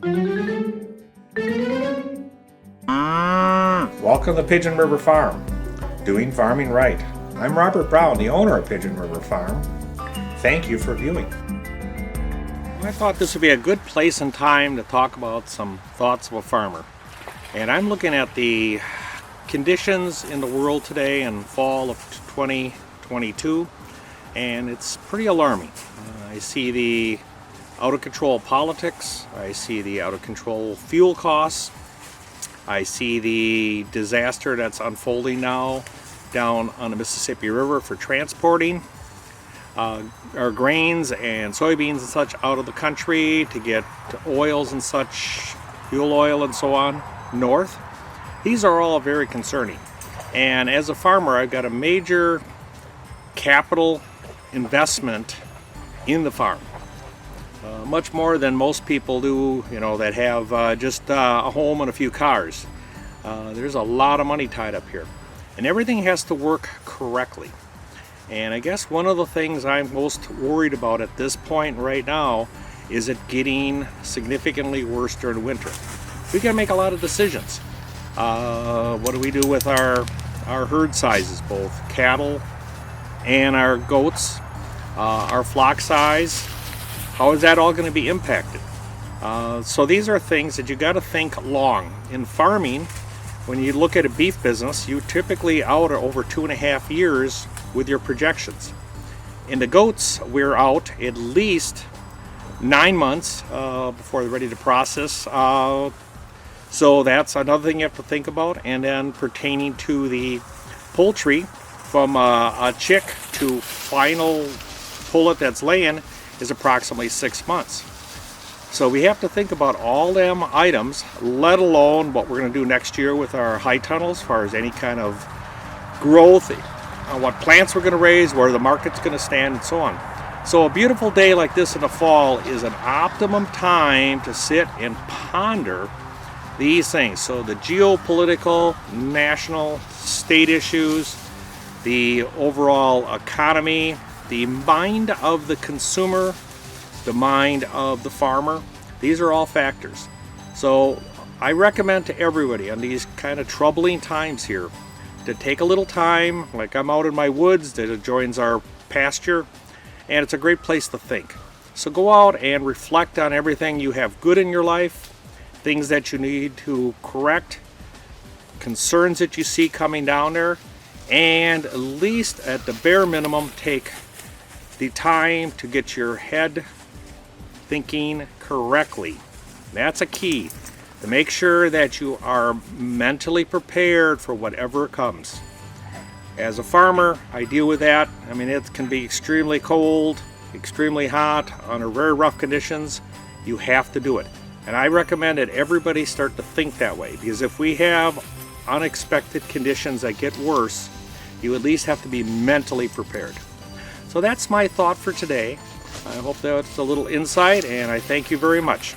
Welcome to Pigeon River Farm, doing farming right. I'm Robert Brown, the owner of Pigeon River Farm. Thank you for viewing. I thought this would be a good place and time to talk about some thoughts of a farmer. And I'm looking at the conditions in the world today in fall of 2022, and it's pretty alarming. I see the out of control politics, I see the out of control fuel costs, I see the disaster that's unfolding now down on the Mississippi River for transporting our grains and soybeans and such out of the country to get oils and such, fuel oil and so on, north. These are all very concerning. And as a farmer, I've got a major capital investment in the farm. Much more than most people do, that have just a home and a few cars. There's a lot of money tied up here. And everything has to work correctly. And I guess one of the things I'm most worried about at this point right now is it getting significantly worse during winter. We got to make a lot of decisions. What do we do with our herd sizes, both cattle and our goats, our flock size? How is that all going to be impacted? So these are things that you got to think long. In farming, when you look at a beef business, you typically out over 2.5 years with your projections. In the goats, we're out at least 9 months before they're ready to process. So that's another thing you have to think about. And then pertaining to the poultry, from a chick to final pullet that's laying is approximately 6 months. So we have to think about all them items, let alone what we're going to do next year with our high tunnels as far as any kind of growth, what plants we're going to raise, where the market's going to stand, and so on. So a beautiful day like this in the fall is an optimum time to sit and ponder these things. So the geopolitical, national, state issues, the overall economy, the mind of the consumer, the mind of the farmer, these are all factors. So I recommend to everybody on these kind of troubling times here to take a little time, like I'm out in my woods that adjoins our pasture, and it's a great place to think. So go out and reflect on everything you have good in your life, things that you need to correct, concerns that you see coming down there, and at least at the bare minimum take the time to get your head thinking correctly. That's a key, to make sure that you are mentally prepared for whatever comes. As a farmer, I deal with that. I mean, it can be extremely cold, extremely hot, under very rough conditions. You have to do it. And I recommend that everybody start to think that way, because if we have unexpected conditions that get worse, you at least have to be mentally prepared. So that's my thought for today. I hope that's a little insight, and I thank you very much.